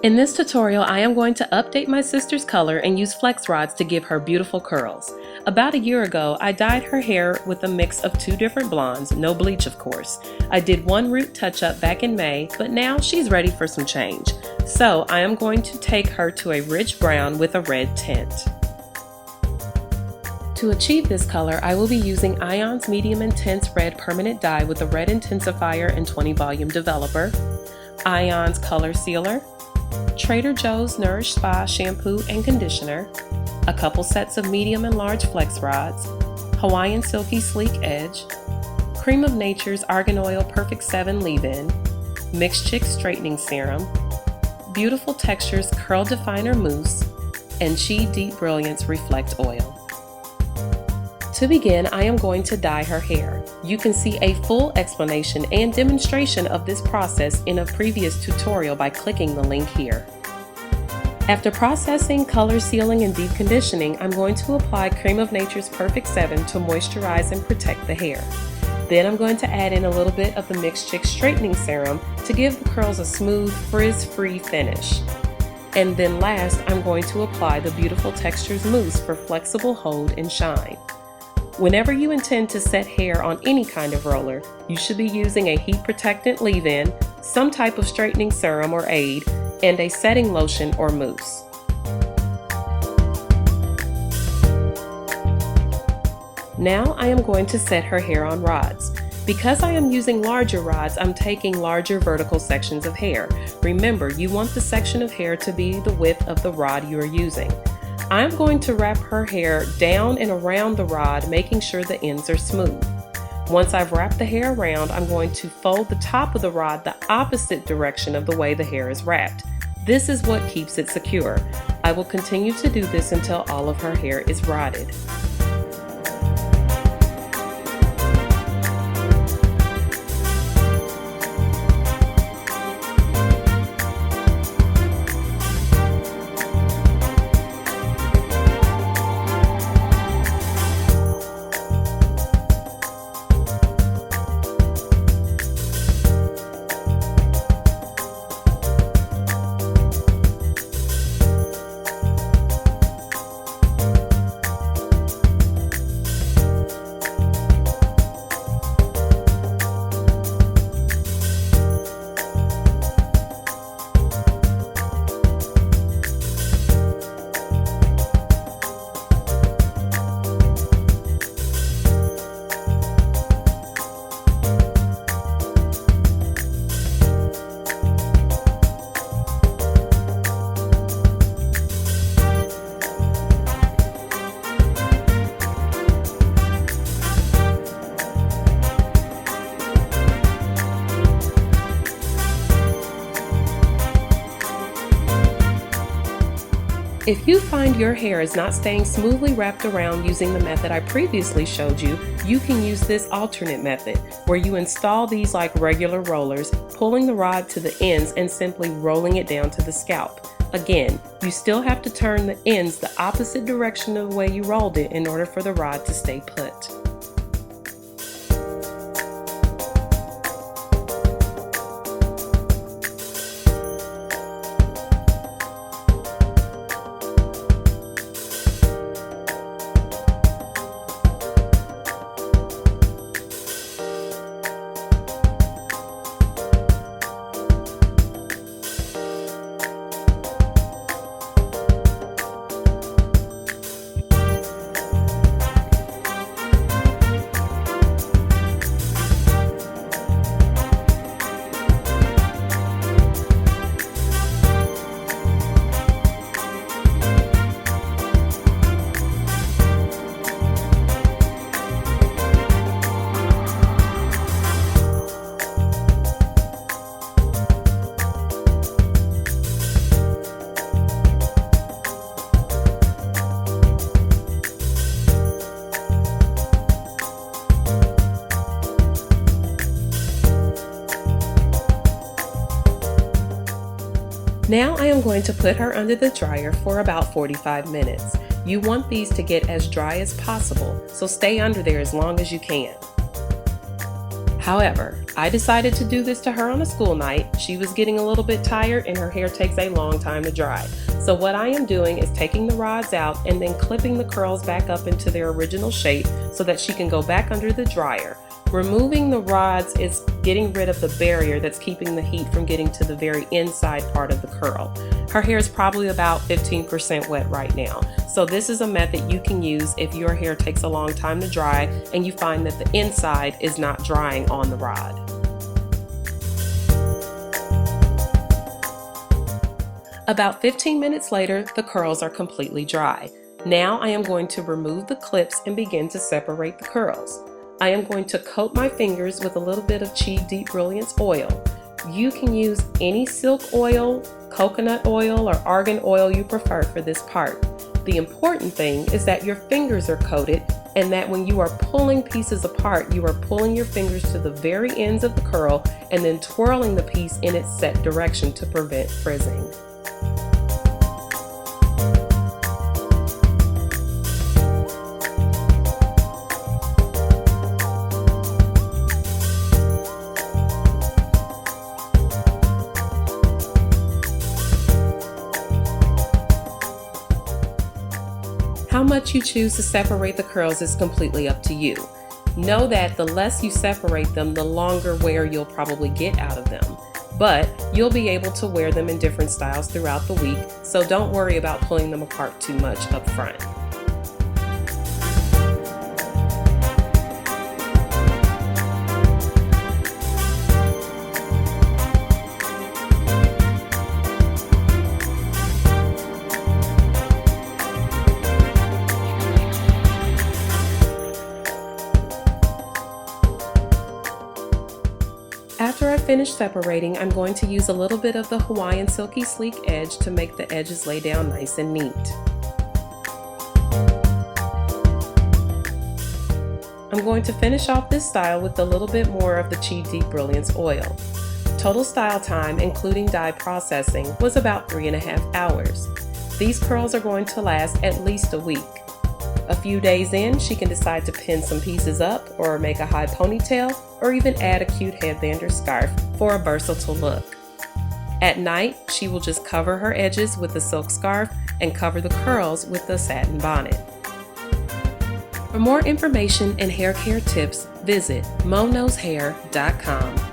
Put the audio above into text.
In this tutorial, I am going to update my sister's color and use flex rods to give her beautiful curls. About a year ago, I dyed her hair with a mix of two different blondes, no bleach of course. I did one root touch-up back in May, but now she's ready for some change. So I am going to take her to a rich brown with a red tint. To achieve this color, I will be using Ion's Medium Intense Red Permanent Dye with a red intensifier and 20 volume developer, Ion's Color Sealer, Trader Joe's Nourish Spa shampoo and conditioner, a couple sets of medium and large flex rods, Hawaiian Silky Sleek Edge, Creme of Nature's Argan Oil Perfect 7 leave-in, Mixed Chick Straightening Serum, Beautiful Textures Curl Definer Mousse, and Chi Deep Brilliance Reflect Oil. To begin, I am going to dye her hair. You can see a full explanation and demonstration of this process in a previous tutorial by clicking the link here. After processing, color sealing, and deep conditioning, I'm going to apply Creme of Nature's Perfect 7 to moisturize and protect the hair. Then I'm going to add in a little bit of the Mixed Chick Straightening Serum to give the curls a smooth, frizz-free finish. And then last, I'm going to apply the Beautiful Textures Mousse for flexible hold and shine. Whenever you intend to set hair on any kind of roller, you should be using a heat protectant leave-in, some type of straightening serum or aid, and a setting lotion or mousse. Now I am going to set her hair on rods. Because I am using larger rods, I'm taking larger vertical sections of hair. Remember, you want the section of hair to be the width of the rod you are using. I'm going to wrap her hair down and around the rod, making sure the ends are smooth. Once I've wrapped the hair around, I'm going to fold the top of the rod the opposite direction of the way the hair is wrapped. This is what keeps it secure. I will continue to do this until all of her hair is rodded. If you find your hair is not staying smoothly wrapped around using the method I previously showed you, you can use this alternate method, where you install these like regular rollers, pulling the rod to the ends and simply rolling it down to the scalp. Again, you still have to turn the ends the opposite direction of the way you rolled it in order for the rod to stay put. Now I am going to put her under the dryer for about 45 minutes. You want these to get as dry as possible, so stay under there as long as you can. However, I decided to do this to her on a school night. She was getting a little bit tired and her hair takes a long time to dry. So what I am doing is taking the rods out and then clipping the curls back up into their original shape so that she can go back under the dryer. Removing the rods is getting rid of the barrier that's keeping the heat from getting to the very inside part of the curl. Her hair is probably about 15% wet right now. So this is a method you can use if your hair takes a long time to dry and you find that the inside is not drying on the rod. About 15 minutes later, the curls are completely dry. Now I am going to remove the clips and begin to separate the curls. I am going to coat my fingers with a little bit of Chi Deep Brilliance oil. You can use any silk oil, coconut oil, or argan oil you prefer for this part. The important thing is that your fingers are coated and that when you are pulling pieces apart, you are pulling your fingers to the very ends of the curl and then twirling the piece in its set direction to prevent frizzing. How much you choose to separate the curls is completely up to you. Know that the less you separate them, the longer wear you'll probably get out of them. But you'll be able to wear them in different styles throughout the week, so don't worry about pulling them apart too much up front. After I finish separating, I'm going to use a little bit of the Hawaiian Silky Sleek Edge to make the edges lay down nice and neat. I'm going to finish off this style with a little bit more of the Chi Deep Brilliance oil. Total style time, including dye processing, was about 3.5 hours. These curls are going to last at least a week. A few days in, she can decide to pin some pieces up or make a high ponytail or even add a cute headband or scarf for a versatile look. At night, she will just cover her edges with the silk scarf and cover the curls with the satin bonnet. For more information and hair care tips, visit monoshair.com.